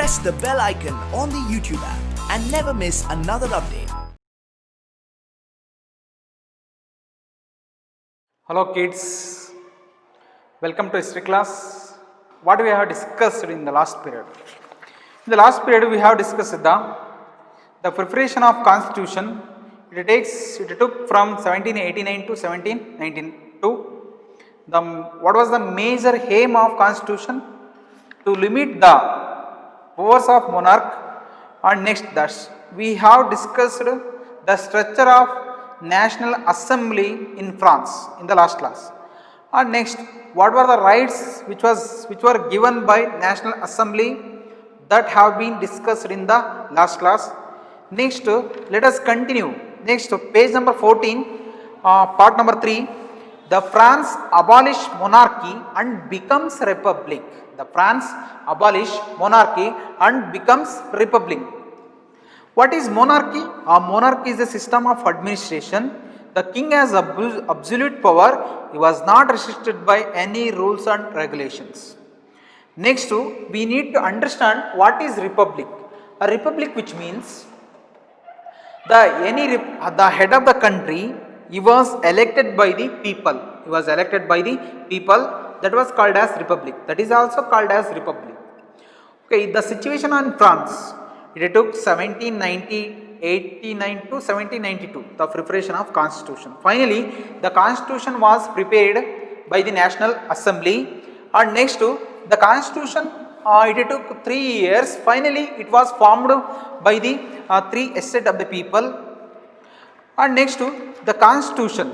press the bell icon on the YouTube app and never miss another update. Hello kids, welcome to history class. What we have discussed in the last period? In the last period we have discussed the preparation of constitution. It took from 1789 to 1792. What was the major aim of constitution? To limit the powers of monarch. And next thus we have discussed the structure of National Assembly in France in the last class. And next, what were the rights which were given by National Assembly that have been discussed in the last class. Next, let us continue. Next, page number 14, part number 3. The France abolish monarchy and becomes republic. The France abolish monarchy and becomes republic. What is monarchy? A monarchy is a system of administration. The king has absolute power. He was not restricted by any rules and regulations. Next, we need to understand what is republic. A republic, which means the head of the country, he was elected by the people. He was elected by the people. That was called as republic. That is also called as republic. Okay, the situation in France. It took 1789 to 1792, the preparation of constitution. Finally, the constitution was prepared by the National Assembly. And next, the constitution, it took 3 years. Finally, it was formed by the 3 estates of the people. And next, the constitution.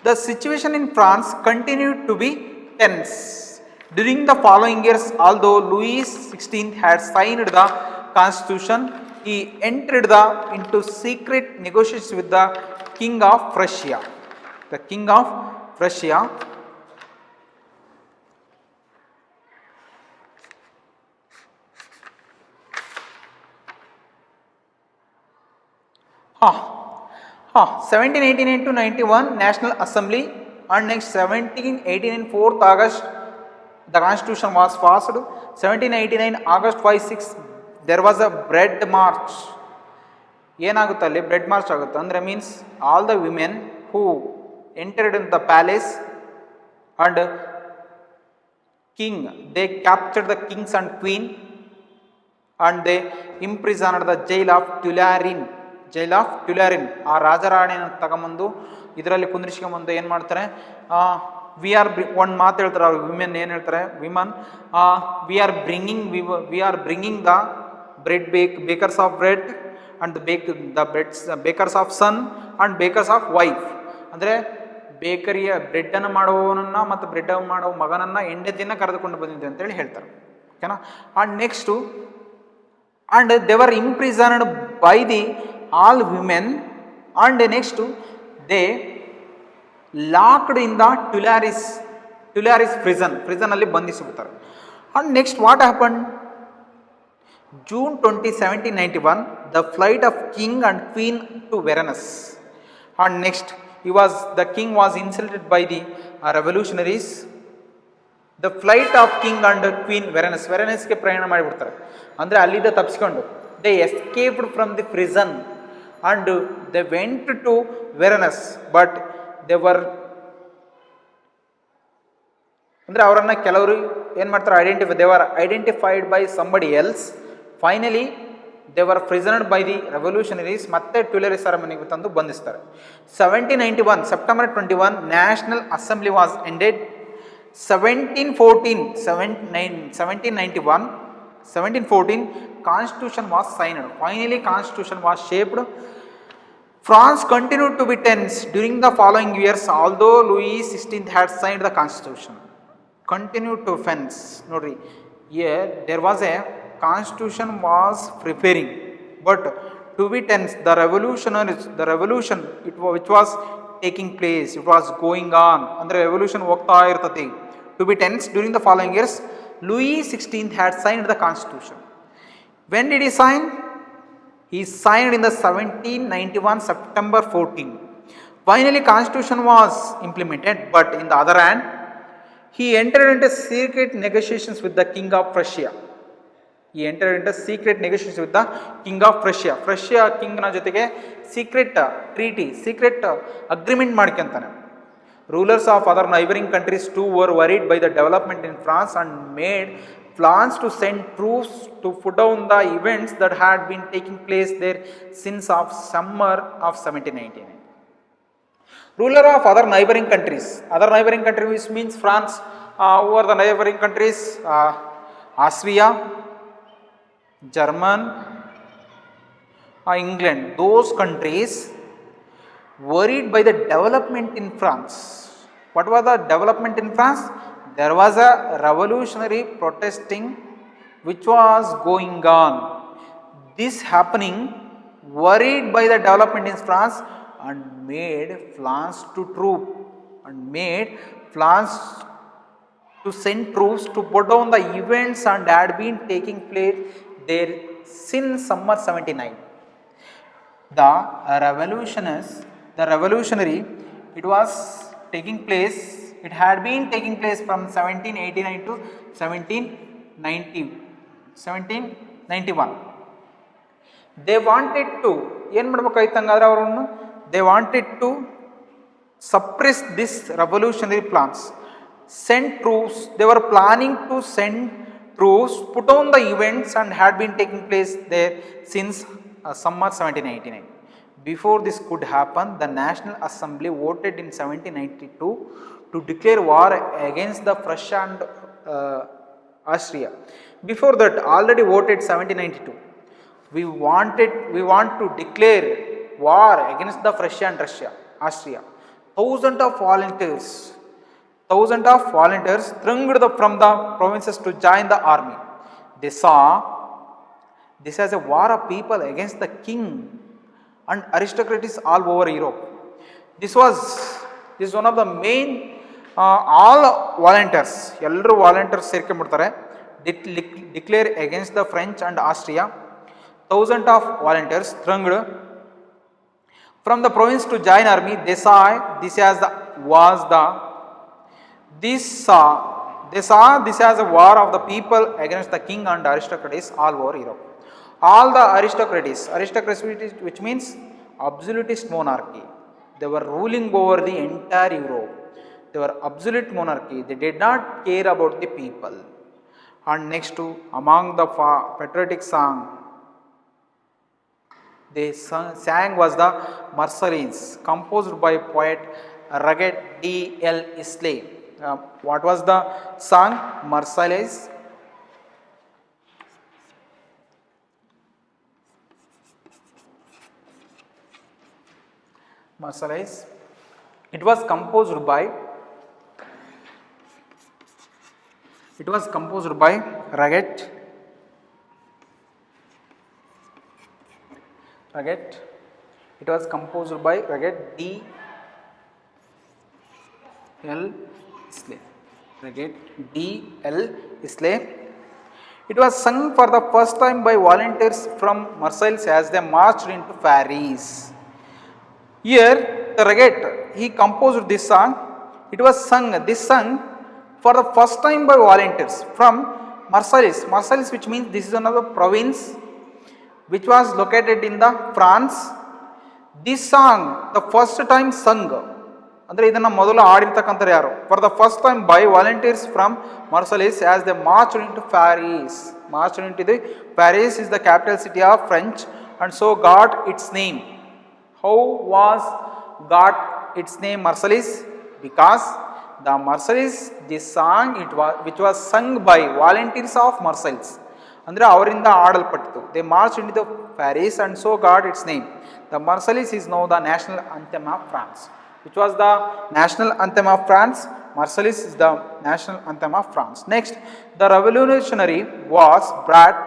The situation in France continued to be tense. During the following years, although Louis XVI had signed the constitution, he entered into secret negotiations with the King of Prussia. The King of Prussia. Ah. 1789 to 91 National Assembly, and next 1789 4th August the constitution was passed. 1789 August 5-6 there was a bread march. ಏನಾಗುತ್ತೆ ಅಲ್ಲಿ bread march ಆಗುತ್ತೆ ಅಂದರೆ means all the women who entered in the palace and king they captured the kings and queen and they imprisoned the jail of Tuileries. ಆ ರಾಜರಾಣಿಯನ್ನು ತಗೊಂಬಂದು ಇದರಲ್ಲಿ ಕುಂದ್ರಿಸ್ಕೊಂಬಂದು ಏನು ಮಾಡ್ತಾರೆ, ಒಂದು ಮಾತು ಹೇಳ್ತಾರೆ ಅವ್ರು ವಿಮೆನ್ ಏನು ಹೇಳ್ತಾರೆ, women we are bringing the bread bakers of bread and bakers of son and bakers of wife. ಅಂದರೆ ಬೇಕರಿಯ ಬ್ರೆಡ್ಡನ್ನು ಮಾಡುವವನನ್ನು ಮತ್ತು ಬ್ರೆಡ್ ಮಾಡೋ ಮಗನನ್ನು ಹೆಂಡತಿಯನ್ನು ಕರೆದುಕೊಂಡು ಬಂದಿದೆ ಅಂತೇಳಿ ಹೇಳ್ತಾರೆ. ಓಕೆನಾ. And next and they were ಇಂಪ್ರಿಸನ್ಡ್ by the all women, and next they locked in the Tuileries prison ಅಲ್ಲಿ ಬಂಧಿಸಿಬಿಡ್ತಾರೆ. and next what happened, June 20, 1791 the flight of king and queen to Venice. and next the king was insulted by the revolutionaries. the flight of king and queen ವೆರನಸ್ಗೆ ಪ್ರಯಾಣ ಮಾಡಿಬಿಡ್ತಾರೆ, ಅಂದರೆ ಅಲ್ಲಿಂದ ತಪ್ಪಿಸ್ಕೊಂಡು they escaped from the prison and they went to Venice, but they were ಅಂದರೆ ಅವರನ್ನು ಕೆಲವರು ಏನು ಮಾಡ್ತಾರೆ, they were identified by somebody else. finally they were prisoned by the revolutionaries. ಮತ್ತೆ ಟ್ಯುಲೆರಿ ಸೆರೆಮನಿಗೆ ತಂದು ಬಂಧಿಸ್ತಾರೆ. 1791 September 21 National Assembly was ended. 1714 Constitution was signed. Finally Constitution was shaped. France continued to be tense during the following years, although Louis XVI had signed the Constitution. Continued to fence. Nodri, here there was a Constitution was preparing, but to be tense, the revolution which was taking place, it was going on, and the revolution ಹೋಗ್ತಾ ಇರ್ತದೆ. To be tense during the following years, Louis XVI had signed the Constitution. When did he sign? He signed in the 1791 September 14. Finally, Constitution was implemented, but in the other hand, he entered into secret negotiations with the King of Prussia. He entered into secret negotiations with the king of Prussia. Prussia king ನ ಜೊತೆಗೆ secret treaty, secret agreement ಮಾಡ್ಕೊಂತಾನೆ. Rulers of other neighboring countries too were worried by the development in France and made plans to send troops to put down the events that had been taking place there since of summer of 1799. Ruler of other neighboring countries means France. Who are the neighboring countries? Austria, German, England. Those countries worried by the development in France. What was the development in France? There was a revolutionary protesting which was going on. This happening worried by the development in France and made plans to send troops to put down the events and had been taking place there since summer 79. The revolutionary, it had been taking place from 1789 to 1791. They wanted to, they wanted to suppress this revolutionary plans. Send troops, they were planning to send troops, put on the events and had been taking place there since summer 1789. Before this could happen, the National Assembly voted in 1792 to declare war against the Prussia and Austria. Before that, already voted 1792. We want to declare war against the Prussia and Austria. Thousands of volunteers thronged from the provinces to join the army. They saw this as a war of people against the king and aristocrats all over Europe. This is one of the main all volunteers, ಎಲ್ಲರೂ volunteers ಸೇರ್ಕೊಂಡ್ಬಿಡ್ತಾರೆ, declare against the French and Austria. Thousands of volunteers thronged from the province to join army. They saw this as a war of the people against the king and aristocrats all over Europe. All the aristocrats which means absolutist monarchy, they were ruling over the entire Europe. They were absolute monarchy. They did not care about the people. And next to among the patriotic song they sang was the Marseillais, composed by poet Rugged D.L. Islay. What was the song? Marseillais. It was composed by Rugged. It was composed by Rugged D.L. Islay. It was sung for the first time by volunteers from Marseille as they marched into Paris. Here, the Rugged, he composed this song. It was sung for the first time by volunteers from Marseille, which means this is another province which was located in the France. This song, the first time sung, ಅಂದರೆ ಇದನ್ನು ಮೊದಲು ಆಡಿರ್ತಕ್ಕಂಥವ್ರು ಯಾರು? For the first time by volunteers from Marseilles as the march in to Paris. Paris is the capital city of French and so got its name. How was got its name Marseillais? Because the Marseillais, this song which was sung by volunteers of Marseille, ಅಂದರೆ ಅವರಿಂದ ಆಡಲ್ಪಟ್ಟಿತು. They marched into the Paris and so got its name. The Marseillais is now the national anthem of France. Which was the national anthem of France? Marseillais is the national anthem of France. Next, the revolutionary was brought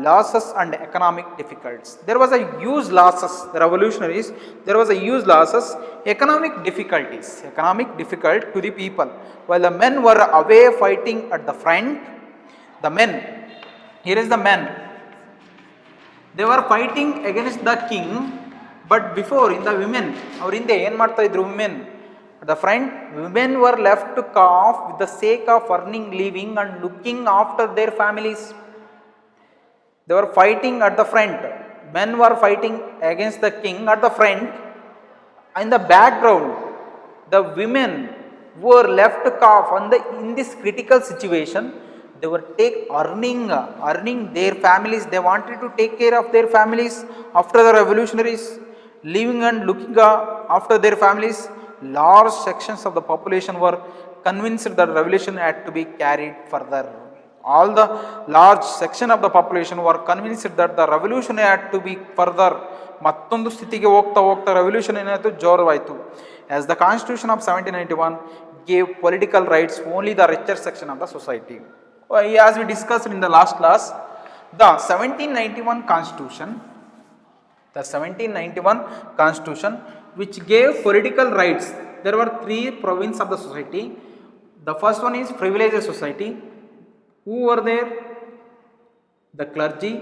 losses and economic difficulties. There was a huge losses, the revolutionaries, there was a huge losses, economic difficult to the people. While the men were away fighting at the front, the men, here is the men, they were fighting against the king. But before, in the women, ಅವ್ರ ಹಿಂದೆ ಏನು ಮಾಡ್ತಾ ಇದ್ರು? women at the front, women were left to cough with the sake of earning living and looking after their families. They were fighting at the front. Men were fighting against the king at the front. In the background, the women were left off in this critical situation. They were earning their families. They wanted to take care of their families after the revolutionaries, living and looking after their families. Large sections of the population were convinced that revolution had to be carried further. All the large section of the population were convinced that the revolution had to be further. ಮತ್ತೊಂದು ಸ್ಥಿತಿಗೆ ಹೋಗ್ತಾ ಹೋಗ್ತಾ revolution ಏನಾಯಿತು, ಜೋರವಾಯಿತು. As the Constitution of 1791 gave political rights only the richer section of the society. As we discussed in the last class, the 1791 Constitution which gave political rights, there were three provinces of the society. The first one is privileged society. Who were there? The clergy,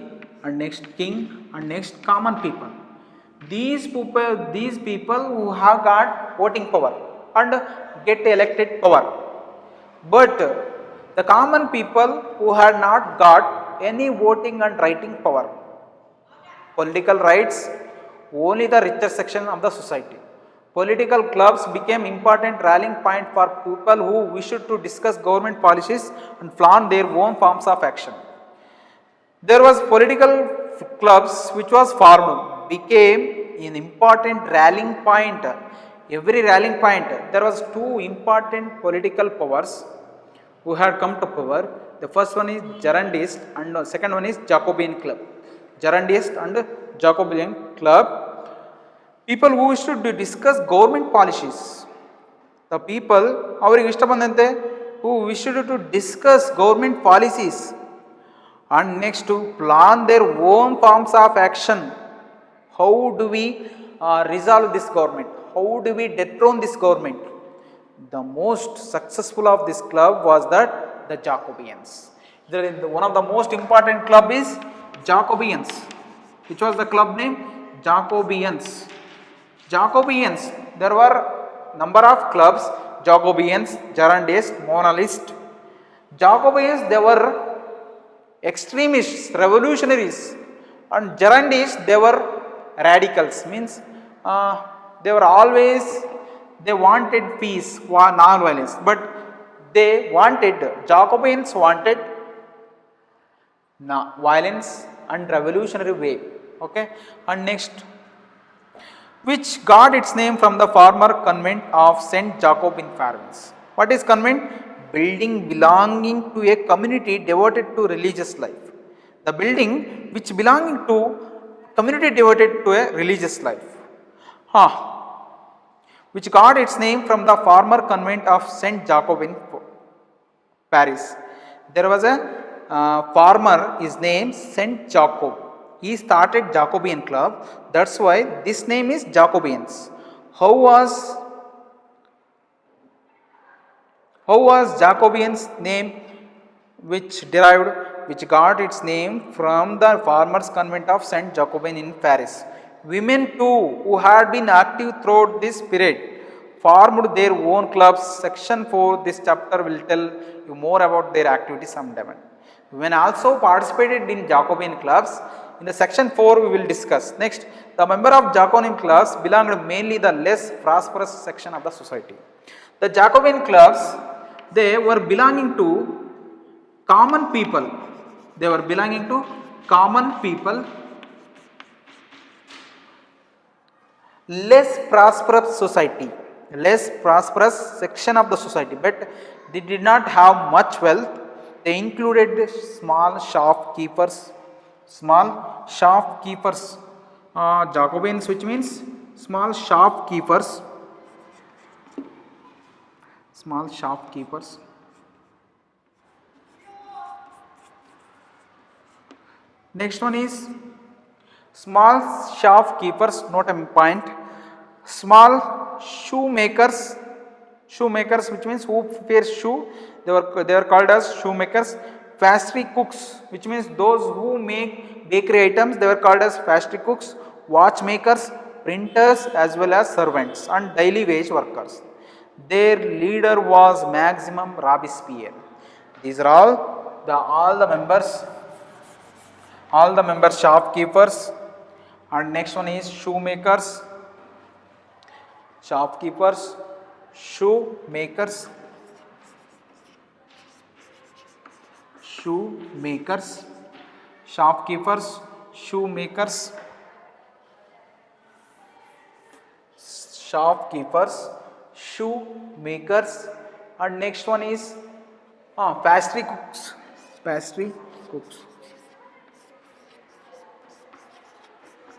and next king, and next common people. These people who have got voting power and get elected power. But the common people who had not got any voting and writing power, political rights, only the richer section of the society. Political clubs became important rallying point for people who wished to discuss government policies and plan their own forms of action. There was political clubs which was formed, became an important rallying point. Every rallying point, there was two important political powers who had come to power. The first one is Girondist and the second one is Jacobin Club. Girondist and Jacobin Club. People who used to discuss government policies. The people ಅವರಿಗೆ ಇಷ್ಟ ಬಂದಂತೆ who wished to discuss government policies and next to plan their own forms of action. How do we resolve this government? How do we dethrone this government? The most successful of this club was that the Jacobins. One of the most important club is Jacobins. Which was the club name? Jacobins. Jacobins. There were number of clubs: Jacobins, Girondist, Monalist. Jacobins, they were extremists, revolutionaries, and Girondists, they were radicals. Means they were always, they wanted peace, non-violence, but Jacobins wanted violence and revolutionary way. Okay, and next, which got its name from the former convent of Saint Jacob in Paris. What is convent? Building belonging to a community devoted to religious life. The building which belonging to community devoted to a religious life. Which got its name from the former convent of Saint Jacob in Paris. There was a farmer, his name Saint Jacob. He started Jacobin Club. That's why this name is Jacobins. How was Jacobins name which got its name from the farmers convent of Saint Jacobin in Paris? Women too, who had been active throughout this period, formed their own clubs. Section 4, this chapter will tell you more about their activities sometime. Women also participated in Jacobin clubs. In the section 4 we will discuss. Next, the member of Jacobin clubs belonged mainly the less prosperous section of the society. The Jacobin clubs, they were belonging to common people. They were belonging to common people, less prosperous society, less prosperous section of the society, but they did not have much wealth. They included small shopkeepers, Jacobins, which means small shopkeepers. Next one is small shopkeepers, note a point. Small shoemakers, which means who wears shoe, they were called as shoemakers. Pastry cooks, which means those who make bakery items, they were called as pastry cooks. Watchmakers, printers, as well as servants and daily wage workers. Their leader was Maximum Robespierre. These are all the members All the members shopkeepers, and next one is shoemakers. Shopkeepers, shoemakers, shoemakers, shopkeepers, shoemakers, shopkeepers, shoemakers, and next one is pastry cooks, pastry cooks,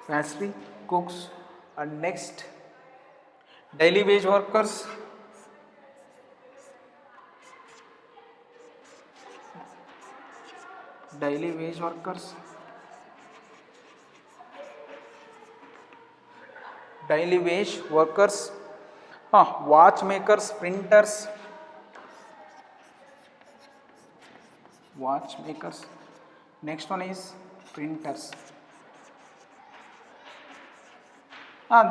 pastry cooks, and next daily wage workers, daily wage workers, daily wage workers, watchmakers, printers, watchmakers. Next one is printers.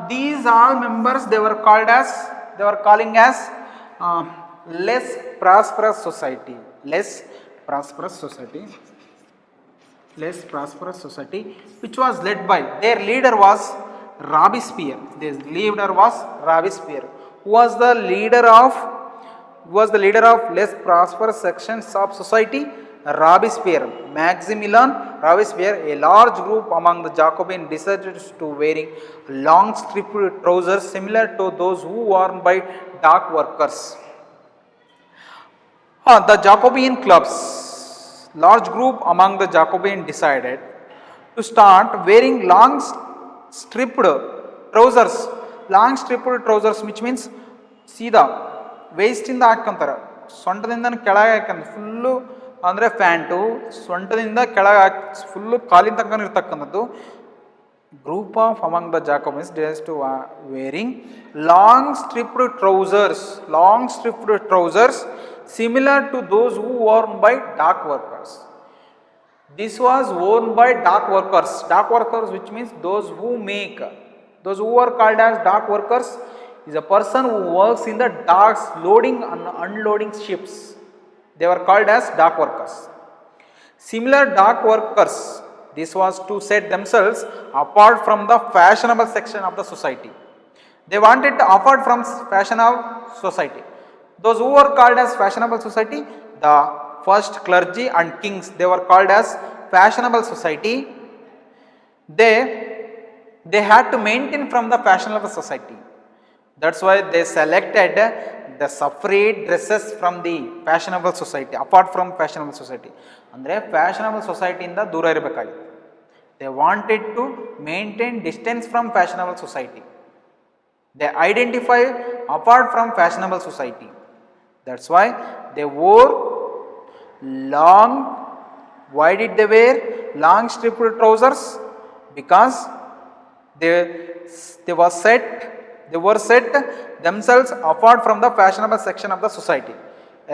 These all members they were calling as less prosperous society, less prosperous society, less prosperous society, which was led by their leader was Robespierre. Their leader was Robespierre, who was the leader of less prosperous sections of society. Robespierre, Maximilien Robespierre, a large group among the Jacobins decided to wearing long striped trousers similar to those who worn by dock workers. The Jacobin clubs, large group among the Jacobins decided to start wearing long striped trousers. Long striped trousers, which means ಸೀದಾ ವೇಸ್ಟಿಂದ ಹಾಕ್ಕೊಂತಾರೆ, ಸೊಂಟದಿಂದ ಕೆಳಗೆ ಹಾಕೊಂಡು full ಅಂದರೆ pant ಸೊಂಟದಿಂದ ಕೆಳಗೆ ಹಾಕಿ full ಕಾಲಿನ ತನಕ ಇರ್ತಕ್ಕಂಥದ್ದು. Group of among the Jacobins decides to wearing long striped trousers similar to those who worn by dock workers. This was worn by dock workers. Dock workers, which means those who are called as dock workers, is a person who works in the docks loading and unloading ships. They were called as dock workers. Similar dock workers, this was to set themselves apart from the fashionable section of the society. They wanted to apart from fashionable society. Those who were called as fashionable society, the first clergy and kings, they were called as fashionable society. They had to maintain from the fashionable society. That's why they selected the separate dresses from the fashionable society, apart from fashionable society. Andre fashionable society inda doora irabekagitte. They wanted to maintain distance from fashionable society. They identify apart from fashionable society. That's why they wore long, why did they wear long striped trousers? Because they were set themselves apart from the fashionable section of the society.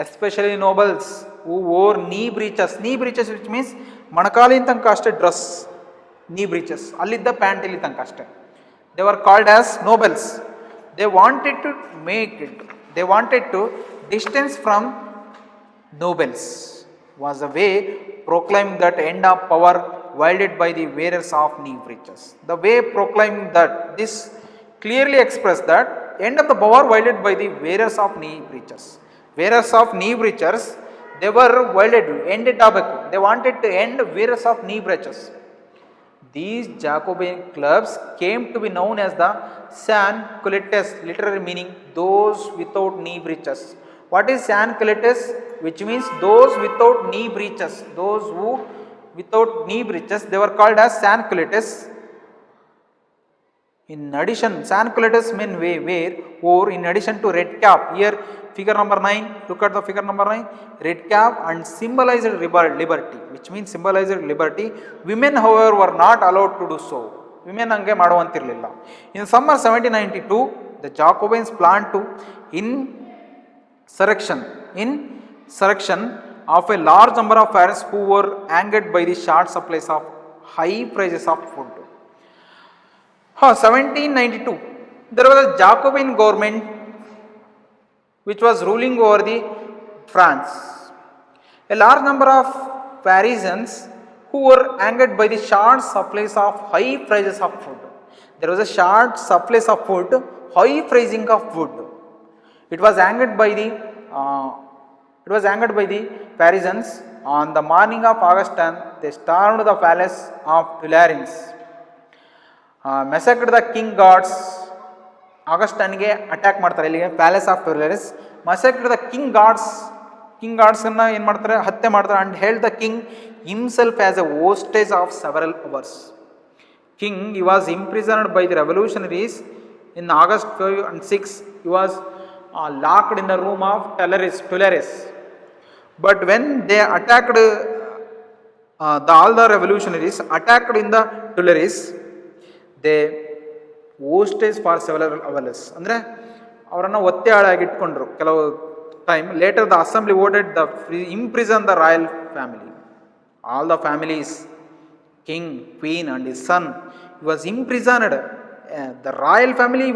Especially nobles who wore knee breeches, which means manakali tanka ashte dress, knee breeches, allidda pant illi tanka ashte. They were called as nobles. They wanted to distance from nobles, was a way proclaiming that end of power wielded by the wearers of knee breeches. The way proclaiming that this clearly expressed that end of the power wielded by the wearers of knee breeches. Wearers of knee breeches, they were wielded, ended abaku. They wanted to end wearers of knee breeches. These Jacobin clubs came to be known as the sans-culottes, literally meaning those without knee breeches. What is sans-culottes? Which means those without knee breeches. Those who without knee breeches, they were called as sans-culottes. In addition, sans-culottes men wore in addition to red cap. Here figure number 9, look at the figure number 9, red cap and symbolized liberty, which means symbolized liberty. Women however were not allowed to do so. Women ange maduvantirlilla. In summer 1792, the Jacobins planned to insurrection of a large number of parents who were angered by the short supplies of high prices of food. 1792, there was a Jacobin government which was ruling over the France. A large number of Parisians who were angered by the short supplies of high prices of food. There was a short supplies of food, high pricing of food. It was angered by the Parisians. On the morning of August 10th, they stormed the palace of Tuileries, massacred the king guards. August 10ಗೆ attack ಮಾಡ್ತಾರೆ ಇಲ್ಲಿಗೆ palace of Tuileries, massacred the king guards ಅನ್ನ ಏನು ಮಾಡ್ತಾರೆ, ಹತ್ಯೆ ಮಾಡ್ತಾರೆ. And held the king himself as a hostage of several hours. King, he was imprisoned by the revolutionaries in August 5 and 6. He was locked in the room of Tuileries. But when they attacked, all the revolutionaries attacked in the Tuileries, they hostage for several hours. ಅಂದರೆ ಅವರನ್ನು ಒತ್ತೆಯಾಳಾಗಿ ಇಟ್ಕೊಂಡ್ರು ಕೆಲವು time. Later the assembly voted the imprison the royal family. All the families, king, queen and his son, he was imprisoned. The royal family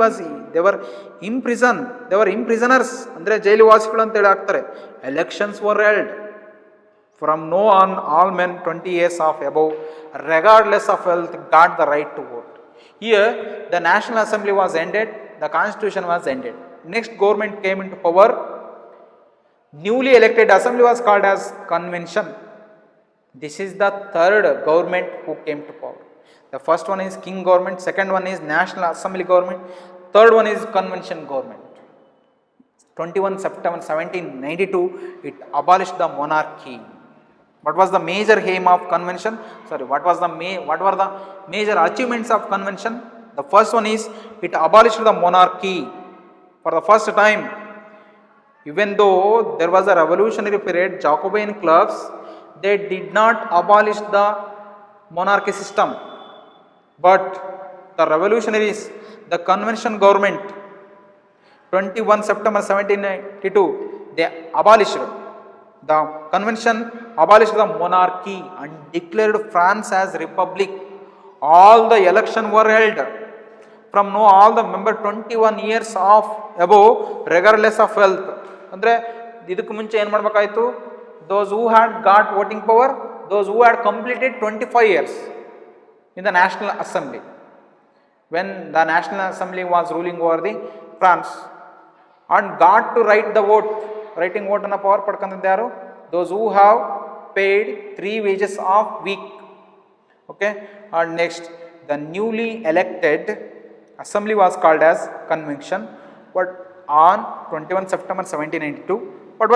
they were imprisoned, they were imprisoners, ಅಂದರೆ ಜೈಲುವಾಸಿಗಳು ಅಂತ ಹೇಳಿ ಆಗ್ತಾರೆ. Elections were held. From now on, all men 20 years of above, regardless of wealth, got the right to vote. Here, the National Assembly was ended, the Constitution was ended. Next government came into power. Newly elected assembly was called as convention. This is the third government who came to power. The first one is king government, second one is National Assembly government, third one is convention government. 21 September 1792, it abolished the monarchy. What was the major aim of convention? What were the major achievements of convention? The first one is it abolished the monarchy. For the first time, even though there was a revolutionary period, Jacobin clubs, they did not abolish the monarchy system. But the revolutionaries, the convention government, 21 September 1792, they abolished. The convention abolished the monarchy and declared France as republic. All the elections were held. From now, all the member 21 years of above, regardless of wealth. ಅಂದರೆ ಇದಕ್ಕೆ ಮುಂಚೆ ಏನು ಮಾಡಬೇಕಾಯಿತು? Those who had got voting power, those who had completed 25 years in the National Assembly. When the National Assembly was ruling over the France and got to write the vote, writing vote ಅನ್ನ power ಪಡ್ಕೊಂಡಂತ ಯಾರು? Those who have paid 3 wages of week. Okay, and next the newly elected assembly was called as convention. But on 21 September 1792, what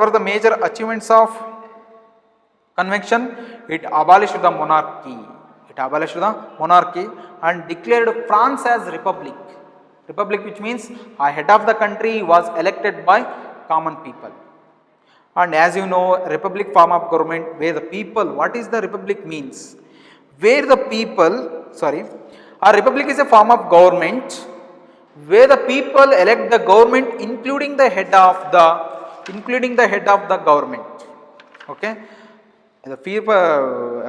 were the major achievements of convention? It abolished the monarchy. And declared France as republic. Republic, which means a head of the country was elected by common people. And as you know, republic form of government where the people, what is the republic means? Where the people, a republic is a form of government where the people elect the government including the head of the government. Okay, a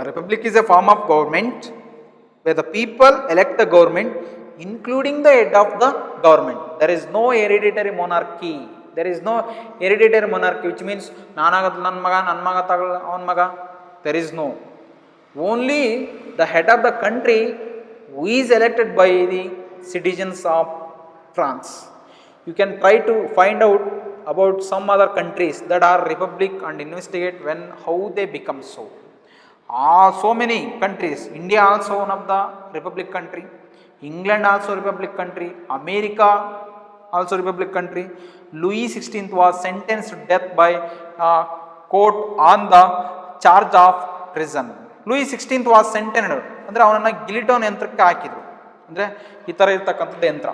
republic is a form of government where the people elect the government including the head of the government. There is no hereditary monarchy. Which means ನನ್ನ ಮಗ ತಗೊಳ್ಳ ಅವನ ಮಗ. There is no. Only the head of the country who is elected by the citizens of France. You can try to find out about some other countries that are republic and investigate how they become so. So many countries. India also one of the republic country. England also republic country. America also republic country. Louis XVI was sentenced to death by court on the charge of treason. Louis XVI was sentenced, ಅಂದರೆ ಅವನನ್ನು ಗಿಲಿಟೋನ್ ಯಂತ್ರಕ್ಕೆ ಹಾಕಿದ್ರು. ಅಂದರೆ ಈ ಥರ ಇರ್ತಕ್ಕಂಥದ್ದು ಯಂತ್ರ,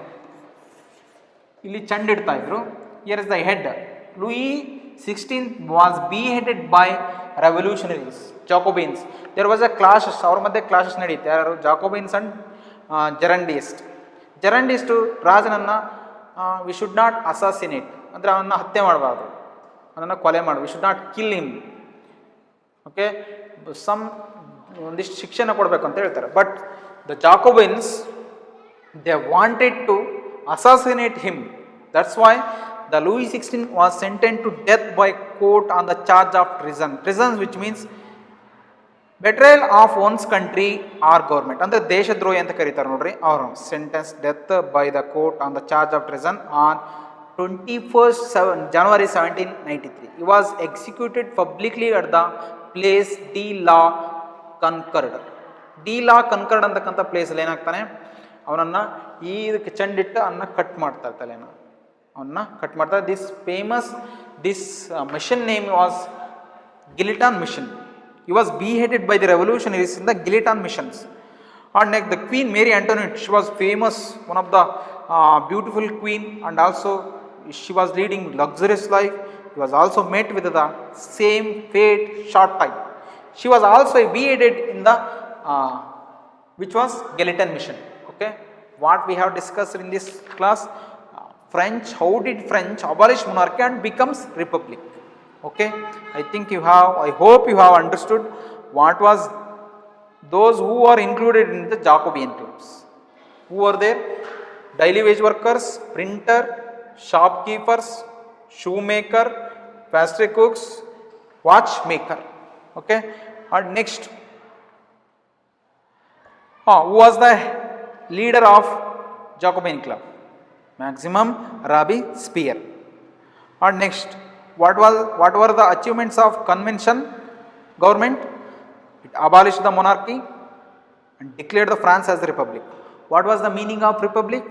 ಇಲ್ಲಿ ಚಂಡ್ ಇಡ್ತಾ ಇದ್ರು. Here is the head. Louis XVI was beheaded by revolutionaries, Jacobins. There was a clash, ಅವ್ರ ಮಧ್ಯೆ ಕ್ಲಾಶಸ್ ನಡೀತೆ. ಯಾರು? ಜಾಕೋಬಿನ್ಸ್ ಅಂಡ್ ಜೆರಂಡಿಸ್ಟ್ ರಾಜನನ್ನು ವಿ ಶುಡ್ ನಾಟ್ ಅಸಾಸಿನೇಟ್, ಅಂದರೆ ಅವನ್ನ ಹತ್ಯೆ ಮಾಡಬಾರ್ದು, ಅವನನ್ನು ಕೊಲೆ ಮಾಡಿ, we should not kill him. Okay, ಒಂದಿಷ್ಟು ಶಿಕ್ಷಣ ಕೊಡಬೇಕು ಅಂತ ಹೇಳ್ತಾರೆ. But the Jacobins they wanted to assassinate him. That's why the Louis XVI was sentenced to death by court on the charge of treason. Treason, which means betrayal of one's country or government ಅಂದರೆ ದೇಶದ್ರೋಹಿ ಅಂತ ಕರೀತಾರೆ ನೋಡ್ರಿ ಅವರು sentence death by the court on the charge of treason on 21st January 1793. He was executed publicly at the place de la Concorde. De la Concorde ಅಂತಕ್ಕಂಥ ಪ್ಲೇಸಲ್ಲಿ ಏನಾಗ್ತಾನೆ, ಅವನನ್ನು ಇದಕ್ಕೆ ಚೆಂಡಿಟ್ಟು ಅವನ್ನ ಕಟ್ ಮಾಡ್ತಾರೆ, ತಲೆನ ಅವನ್ನ ಕಟ್ ಮಾಡ್ತಾರೆ. This machine name was guillotine machine. He was beheaded by the revolutionaries in the Guillotine missions. And next, the Queen Mary Antoinette, she was famous, one of the beautiful queen, and also she was leading luxurious life. He was also met with the same fate short time. She was also beheaded in the which was Guillotine mission. Okay, what we have discussed in this class, French, how did French abolish monarchy and becomes republic. Okay, I hope you have understood what was those who are included in the Jacobean clubs. Who are there? Daily wage workers, printer, shopkeepers, shoemaker, pastry cooks, watchmaker. Okay, and next, who was the leader of Jacobean club? Maximum Robespierre. And next, what were the achievements of convention government? It abolished the monarchy and declared the France as a republic. What was the meaning of republic?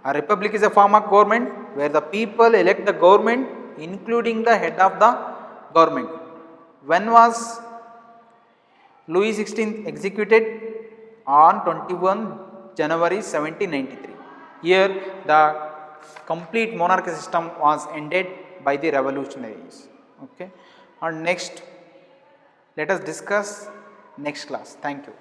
A republic is a form of government where the people elect the government, including the head of the government. When was Louis XVI executed? On 21 January 1793. Here the complete monarchy system was ended by the revolutionaries. Okay, and next let us discuss next class. Thank you.